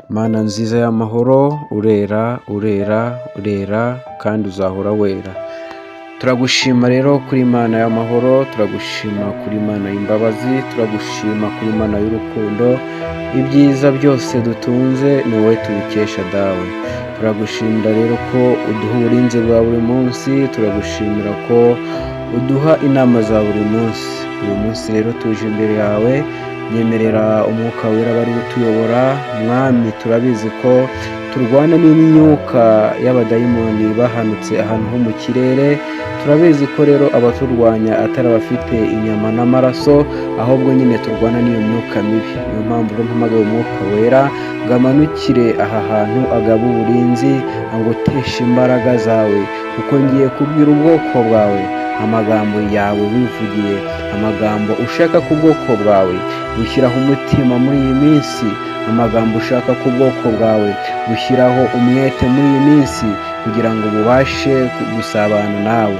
Mana nziza y'amahoro, urera kandi uzahora wera. Turagushima rero kuri Mana y'amahoro, turagushima kuri Mana y'imbabazi, turagushima kuri Mana y'urukundo. Ibyiza byose dutunze ni wowe tubikesha dawe. Turagushimira rero ko uduha uburinzi bwa buri munsi, turagushimira ko uduha inama za buri munsi. Uyu munsi rero tuje imbere yawe, nyemerera umwuka wera bari utuyobora. Mwami, turabizi ko turwana n'imyuka y'abadayimoni bahanutse ahantu ho mu kirere. Turabizi ko rero abaturwanya atari abafite inyama n'amaraso, ahubwo nyine turwana n'iyo myuka mibi. Niyo mpamvu rero mpamagaye umwuka wera ngo amanukire aha hantu, agabe uburinzi, agoteshe imbaraga zawe, kuko ngiye kubwira ubwoko bwawe amagambo yawe wivugiye, amagambo ushaka ku bwoko bwawe gushyiraho umutima muri iyi minsi, amagambo ushaka ku bwoko bwawe gushyiraho umwete muri iyi minsi, kugira ngo bubashe gusabana nawe.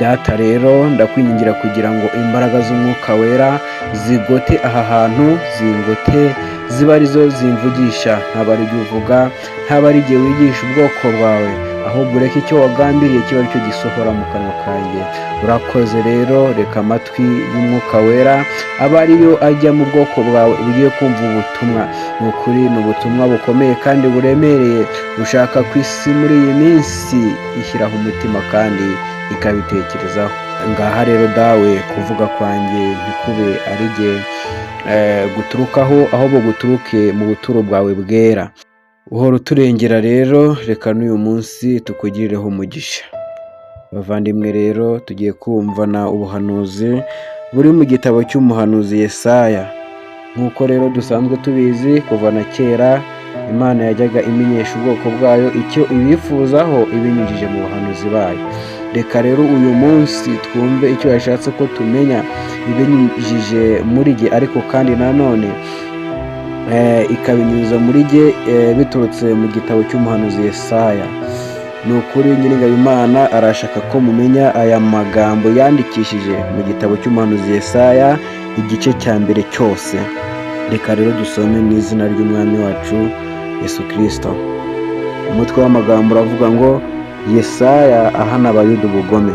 Data rero ndakwingingira kugira ngo imbaraga z'umwuka wera zigote aha hantu, zingote ziba arizo zimvugisha, ntaba ari jye uvuga, ntaba ari jye wigisha ubwoko bwawe, ahubwo ureke icyo wagambiriye kiba aricyo gisohora mu kanwa kanjye. Urakoze rero, reka amatwi y'umwuka wera aba ariyo ajya mu bwoko bwawe ugiye kumva ubutumwa. Ni ukuri ni ubutumwa bukomeye kandi buremereye ushaka ku isi muri iyi minsi ishyiraho umutima kandi ikabitekerezaho. Ngaha rero dawe, kuvuga kwanjye ntikube ari jye guturukaho, ahubwo guturuke mu buturo bwawe bwera. Uhora uturengera rero, reka n'uyu munsi tukugirireho umugisha. Bavandimwe rero, tugiye kumvana ubuhanuzi buri mu gitabo cy'umuhanuzi Yesaya. Nk'uko rero dusanzwe tubizi, kuva na kera Imana yajyaga imenyesha ubwoko bwayo icyo ibifuzaho ibinyujije mu bahanuzi bayo. Reka rero uyu munsi twumve icyo yashatse ko tumenya ibinyujije muri jye, ariko kandi nanone ikabinyuza muri jye biturutse mu gitabo cy'umuhanuzi Yesaya. Ni ukuri nyir'ingabo Imana arashaka ko mumenya aya magambo yandikishije mu gitabo cy'umuhanuzi Yesaya, igice cya mbere cyose. Reka rero dusome mu izina ry'umwami wacu Yesu Kristo. Umutwe w'amagambo uravuga ngo Yesaya ahana abayuda ubugome.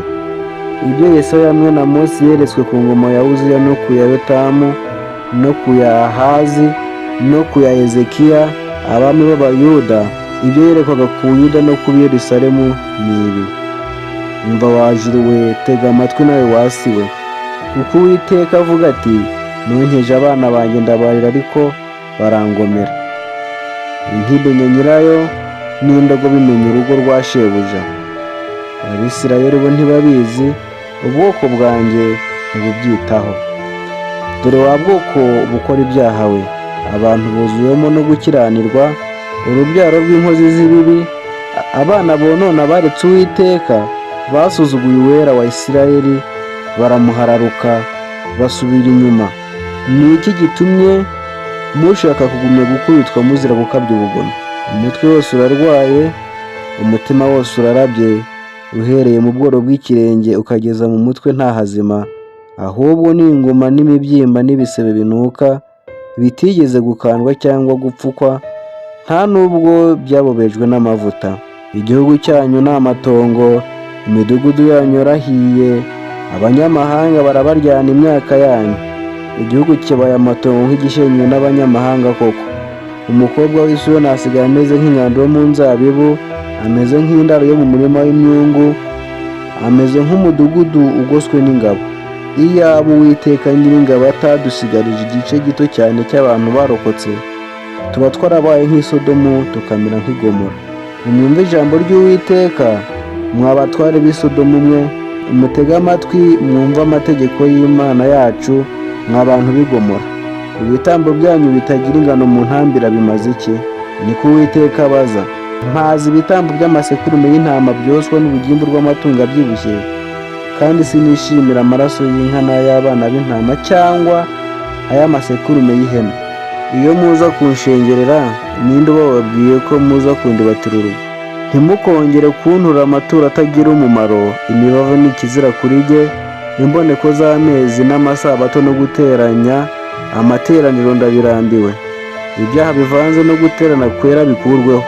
Ibyo Yesaya hamwe na Mose yeretswe ku ngoma ya Uziya no ku ya Yotamu no ku ya Ahazi no ku ya Hezekiya abami b'Abayuda, ibyo yerekwaga ku Yuda no ku Yerusalemu ni ibi. Umva wa juru we, tega amatwi nawe wasi we, kuko Uwiteka avuga ati, nonkeje abana banjye ndabarira ariko barangomera. Inkidenya nyirayo n'indogo bimenya urugo rwa shebuja. Abisirayeli bo ntibabizi, ubwoko bwanjye ntibubyitaho. Dore wa bwoko bukora ibyaha we, abantu buzuwemo no gukiranirwa, urubyaro rw'inkozi z'ibibi, abana bonona baretse Uwiteka, basuzuguye uwera wa Isirayeli, baramuhararuka basubira inyuma. Ni iki gitumye mushaka kugumya gukubitwa muzira gukabya ubugome? Umutwe wose urarwaye, umutima wose urarabye, uhereye mu bworo bw'ikirenge ukageza mu mutwe nta hazima, ahubwo ni inguma n'imibyimba n'ibisebe binuka, bitigeze gukandwa cyangwa gupfukwa, nta nubwo byabobejwe n'amavuta. Igihugu cyanyu ni amatongo, imidugudu yanyu yarahiye, abanyamahanga barabaryana imyaka yanyu. Igihugu kibaye amatongo nk'igishenywe n'abanyamahanga koko. Umukobwa w'i Siyoni asigaye ameze nk'ingando yo mu nzabibu, ameze nk'indaro yo mu murima w'imyungu, ameze nk'umudugudu ugoswe n'ingabo. Iyaba Uwiteka nyir'ingabo atadusigarije igice gito cyane cy'abantu barokotse, tuba twarabaye nk'i Sodomu tukamera nk'i Gomora. Mwumve ijambo ry'Uwiteka, mwa batware b'i Sodomu mwe, mutege amatwi mwumve amategeko y'Imana yacu, mwa bantu b'i Gomora. Ibitambo byanyu bitagira ingano mu ntambira bimaze iki? Niko Uwiteka abaza. Mpazi ibitambo by'amasekurume y'intama byoswa n'urugimbu rw'amatungo abyibushye, kandi sinishimira amaraso y'inka n'ay'abana b'intama cyangwa ay'amasekurume y'ihene. Iyo muza kunshengerera, ninde ubababwiye ko muza kundibatira urugo? Ntimukongere kuntura amaturo atagira umumaro, imibavu ni ikizira kuri jye, imboneko z'amezi n'amasabato no guteranya amateraniro ndabirambiwe. ibyaha bivanze no guterana kwera bikurweho.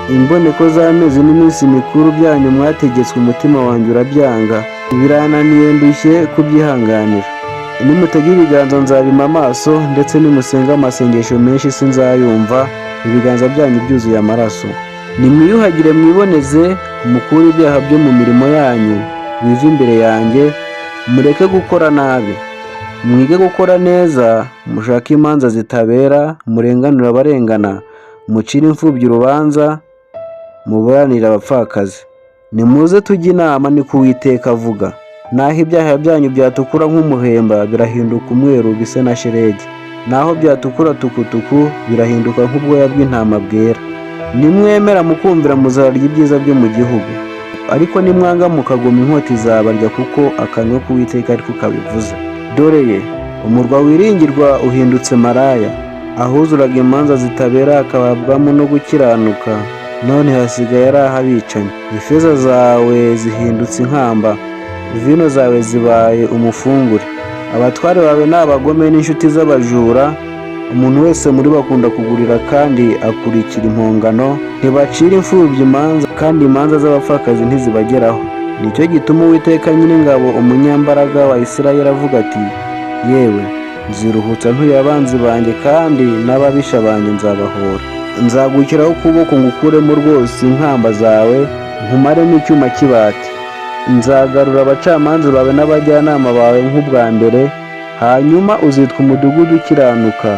Imboneko z'amezi n'iminsi mikuru byanyu mwategetswe, umutima wanjye urabyanga, birananiye ndushye kubyihanganira. Nimutega ibiganza nzabima amaso, ndetse nimusenga amasengesho menshi sinzayumva, ibiganza byanyu byuzuye amaraso. Nimwiyuhagire mwiboneze, mukure ibyaha byo mu mirimo yanyu bive imbere yanjye, mureke gukora nabi, mwige gukora neza, mushake imanza zitabera, murenganure abarengana, mucire imfubyi urubanza, muburanire abapfakazi. Nimuze tujye inama, ni ko Uwiteka avuga. Naho ibyaha byanyu byatukura nk'umuhemba, birahinduka umweru bise na shelegi. Naho byatukura tukutuku, birahinduka nk'ubwoya bw'intama bwera. Nimwemera mukumvira, muzarya ibyiza byo mu gihugu. Ariko nimwanga mukagoma, inkota izabarya, kuko akanwa k'Uwiteka ariko kabivuze. Dore ye, umurwa wiringirwa uhindutse maraya, ahuzuraga imanza zitabera hakababwamo no gukiranuka, none hasigaye ari ah'abicanyi. Ifeza zawe zihindutse inkamba, vino zawe zibaye umufungure. Abatware bawe ni abagome n'inshuti z'abajura, umuntu wese muri bo akunda kugurira kandi akurikira impongano. Ntibacira imfubyi imanza, kandi imanza z'abapfakazi ntizibageraho. Nicyo gituma Uwiteka Nyiringabo, umunyambaraga wa Isirayeli, avuga ati, yewe nziruhutsa ntuye abanzi banjye, kandi n'ababisha banjye nzabahora. Nzagukiraho ukuboko ngukuremo rwose inkamba zawe, nkumaremo icyuma cy'ibati. Nzagarura abacamanza bawe n'abajyanama bawe nk'ubwa mbere, hanyuma uzitwa umudugudu ukiranuka,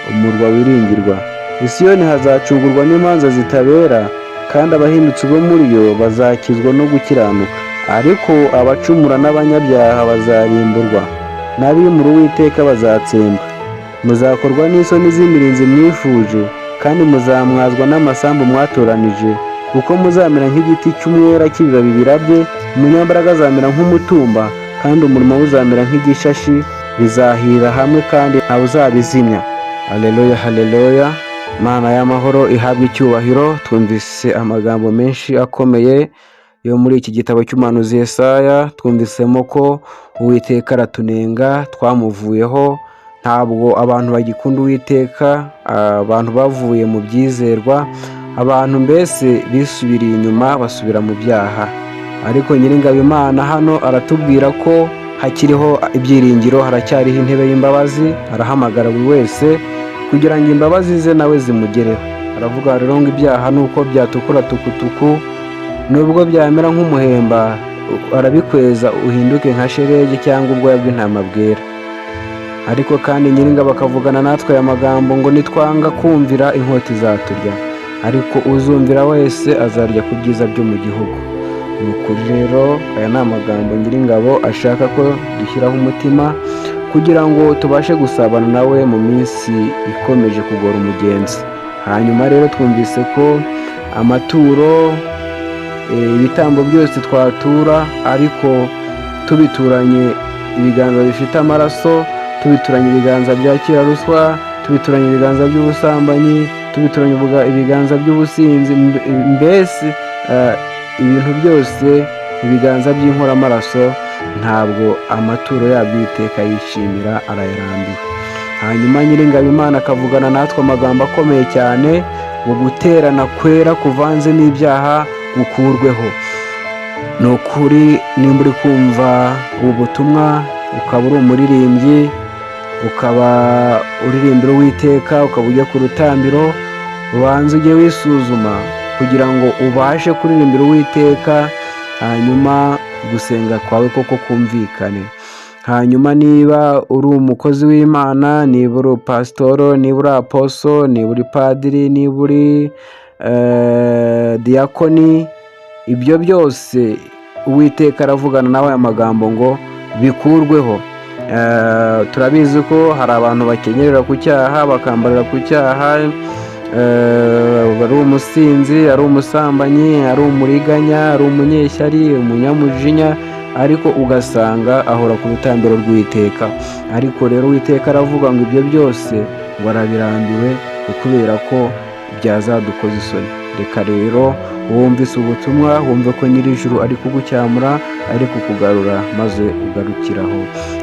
umurwa wiringirwa. I Siyoni hazacungurwa n'imanza zitabera, kandi abahindutsi bo muri yo bazakizwa no gukiranuka. Ariko abacumura n'abanyabyaha bazarimburwa, n'abimura Uwiteka bazatsembwa. Muzakorwa n'isoni z'imirinzi mwifuje, kandi muzamwazwa n'amasambu mwatoranije, kuko muzamera nk'igiti cy'umwera cy'ibibabi birabye, umunyambaraga azamera nk'umutumba, kandi umurimo we uzamera nk'igishashi, bizahira hamwe kandi ntawe uzabizimya. Haleluya, haleluya. Mana y'amahoro ihabwe icyubahiro. Twumvise amagambo menshi akomeye yo muri iki gitabo cy'umuhanuzi Yesaya. Twumvisemo ko Uwiteka aratunenga, twamuvuyeho. Ntabwo abantu bagikunda Uwiteka, abantu bavuye mu byizerwa, abantu mbese bisubiriye inyuma basubira mu byaha. Ariko Nyiringabo Imana hano aratubwira ko hakiriho ibyiringiro, haracyariho intebe y'imbabazi. Arahamagara buri wese kugira ngo imbabazi ze nawe zimugereho. Aravuga rero ngo ibyaha nuko byatukura tukutuku, nubwo byamera nk'umuhemba, arabikweza uhinduke nka shelegi cyangwa ubwoya bw'intama bwera. Ariko kandi Nyiringabo akavugana natwe aya magambo ngo nitwanga kumvira, inkota izaturya, ariko uzumvira wese azarya ku byiza byo mu gihugu. Ni ukuri rero, aya ni amagambo Nyiringabo ashaka ko dushyiraho umutima, kugira ngo tubashe gusabana nawe mu minsi ikomeje kugora umugenzi. Hanyuma rero twumvise ko amaturo, ibitambo byose twatura, ariko tubituranye ibiganza bifite amaraso, tubituranye ibiganza bya kiraruswa, tubituranye ibiganza by'ubusambanyi, tubituranye ibiganza by'ubusinzi, mbese ibintu byose ibiganza by'inkoramaraso, ntabwo amaturo yabyo Uwiteka yishimira, arayarambiwe. Hanyuma Nyiringabo Imana akavugana natwe amagambo akomeye cyane, ngo guterana kwera kuvanze n'ibyaha gukurweho. Ni ukuri, nimba uri kumva ubu butumwa, ukaba uri umuririmbyi, ukaba uririmbira Uwiteka, ukaba ujya ku rutambiro, ubanze ujye wisuzuma kugira ngo ubashe kuririmbira Uwiteka, hanyuma gusenga kwawe koko kumvikane. Hanyuma niba uri umukozi w'Imana, niba uri pasitoro, niba uri aposo, niba uri padiri, niba uri diyakoni, ibyo byose Uwiteka aravugana nawe aya magambo ngo bikurweho. Turabizi ko hari abantu bakenyerera ku cyaha, bakambarira ku cyaha, ari umusinzi, ari umusambanyi, ari umuriganya, ari umunyeshyari, umunyamujinya, ariko ugasanga ahora ku rutambiro rw'Uwiteka. Ariko rero Uwiteka aravuga ngo ibyo byose ngo arabirambiwe, kubera ko byazadukoza isoni. Reka rero wumvise ubutumwa, wumve ko Nyir'ijuru ari kugucyamura, ari kukugarura, maze ugarukiraho.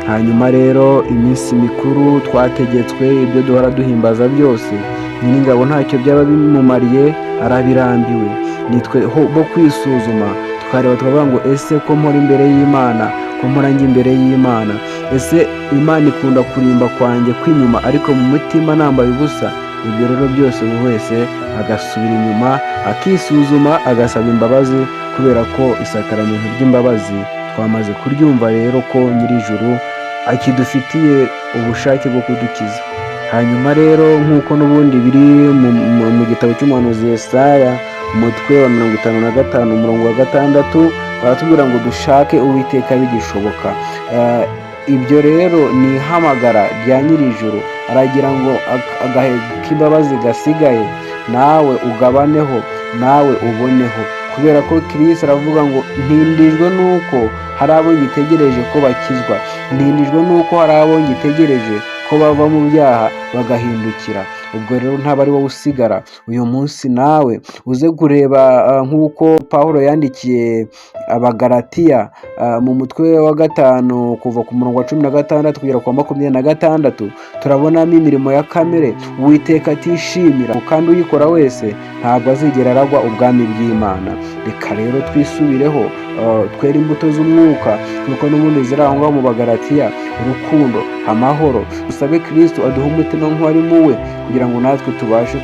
Hanyuma rero iminsi mikuru twategetswe, ibyo duhora duhimbaza byose, Nyiringabo ntacyo byaba bimumariye, arabirambiwe. Nitwe bo kwisuzuma tukareba tukavuga ngo ese ko mpora imbere y'Imana, ko mpora njya imbere y'Imana, ese Imana ikunda kurimba kwanjye kw'inyuma ariko mu mutima nambaye ubusa? Ibyo rero byose buri wese agasubira inyuma akisuzuma, agasaba imbabazi, kubera ko isakaramentu ry'imbabazi twamaze kuryumva rero ko nyir'ijuru akidufitiye ubushake bwo kudukiza. Hanyuma rero nk'uko n'ubundi biri mu gitabo cy'umuhanuzi Yesaya umutwe wa 55 umurongo wa 6 baratubwira ngo dushake Uwiteka bigishoboka. Ibyo rero ni ihamagara rya nyir'ijuru, aragira ngo agahe k'imbabazi gasigaye nawe ugabaneho, nawe uboneho, kubera ko Kristo aravuga ngo ntindijwe nuko hari abo ngitegereje ko bakizwa, ntindijwe nuko hari abo ngitegereje ko bava mu byaha bagahindukira. Ubwo rero ntaba ari wowe usigara. Uyu munsi nawe uze kureba nk'uko Pawulo yandikiye Abagalatiya mu mutwe wa 5 kuva ku murongo wa 16 kugera ku wa 26, turabonamo imirimo ya kamere Uwiteka atishimira, kandi uyikora wese ntabwo azigera aragwa ubwami bw'Imana. Reka rero twisubireho, twere imbuto z'umwuka kuko n'ubundi ziri aho ngaho mu Bagalatiya: urukundo, amahoro. Dusabe Kristo aduha umutima nk'uwari muwe, kugira ngo natwe tubashe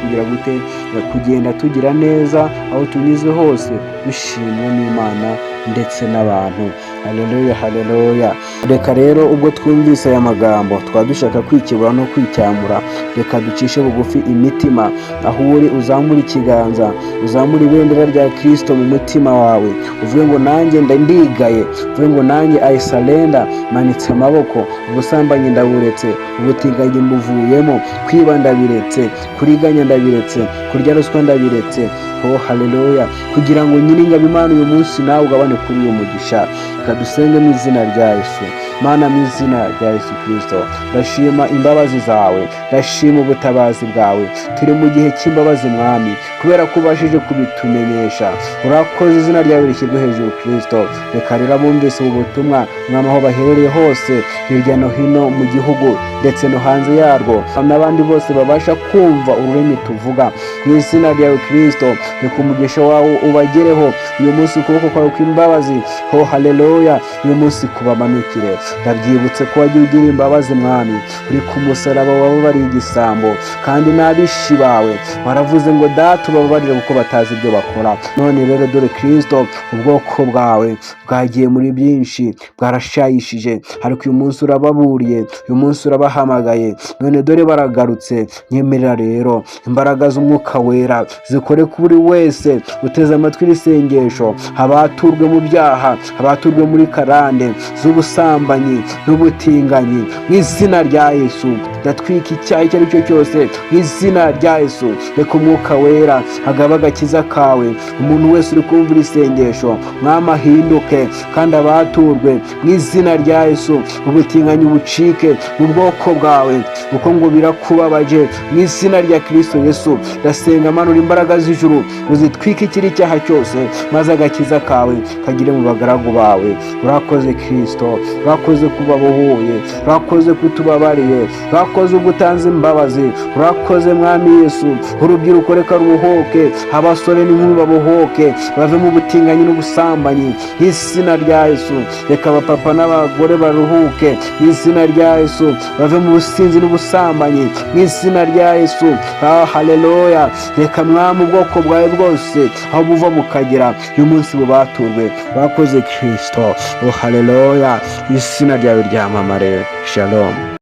kugenda tugira neza aho tunyuze hose, dushimwa n'Imana ndetse n'abantu. Haleluya, haleluya. Reka rero ubwo twumvise aya magambo twaba dushaka kwikebura no kwicyamura, reka ducishe bugufi imitima. Aho uri uzamura ikiganza, uzamura ibendera rya Kristo mu mutima wawe, uvuge ngo nanjye ndigaye, uvuge ngo nanjye I surrender, manitse amaboko. Ubusambanyi ndaburetse, ubutinganyi mbuvuyemo, kwiba ndabiretse, kuriganya ndabiretse, kurya ruswa ndabiretse. Oh haleluya, kugira ngo Nyiringabo Imana uyu munsi nawe ugabane kuri uyu mugisha. Kadusenge mu izina rya Yesu. Mana, mu izina rya Yesu Kristo, ndashima imbabazi zawe, ndashima ubutabazi bwawe. Turi mu gihe cy'imbabazi Mwami, kubera ko ubashije kubitumenyesha. Urakoze, izina ryawe rishyirwe hejuru Kristo. Reka rero abumvise ubu butumwa Mwami aho baherereye hose hirya no hino mu gihugu ndetse no hanze yarwo, n'abandi bose babasha kumva ururimi tuvuga, mu izina ryawe Kristo, reka umugisha wawe ubagereho uyu munsi, ukuboko kwawe kw'imbabazi. Oh haleluya, uyu munsi kubamanukire. Ndabyibutse ko wagiye ugira imbabazi Mwami, uri ku musaraba wababariye igisambo, kandi n'abishi bawe waravuze ngo Data ubabarire kuko batazi ibyo bakora. None rero dore Kristo, ubwoko bwawe bwagiye muri byinshi, bwarashayishije, ariko uyu munsi urababuriye, uyu munsi urabahamagaye. None dore baragarutse. Nyemerera rero imbaraga z'umwuka wera zikore kuri buri wese uteze amatwi isengesho, abaturwe mu byaha, abaturwe muri karande z'ubusambanyi n'ubutinganyi, mu izina rya Yesu. Ndatwika icyaha icyo ari cyo cyose mu izina rya Yesu. Reka umwuka wera agaba agakiza kawe. Umuntu wese uri kumvira isengesho Mwami ahinduke kandi abaturwe mu izina rya Yesu. Ubutinganyi bucike mu bwoko bwawe kuko ngo birakubabaje, mu izina rya Kristo Yesu. Ndasenga manura imbaraga z'ijuru uzitwike ikiri icyaha cyose, maze agakiza kawe kagire mu bagaragu bawe. Urakoze Kristo, urakoze kubabohoye, urakoze kutubabariye, urakoze ugutanze imbabazi, urakoze Mwami Yesu. Urubyiruko reka rubohoke, abasore n'inkumi babohoke, bave mu butinganyi n'ubusambanyi mu izina rya Yesu. Reka abapapa n'abagore baruhuke mu izina rya Yesu, bave mu businzi n'ubusambanyi mu izina rya Yesu. Haleluya. Reka Mwami ubwoko bwawe bwose aho buva bukagera uyu munsi bubaturwe. Urakoze Kristo. Oh haleluya, izina ryawe ryamamare. Shalom.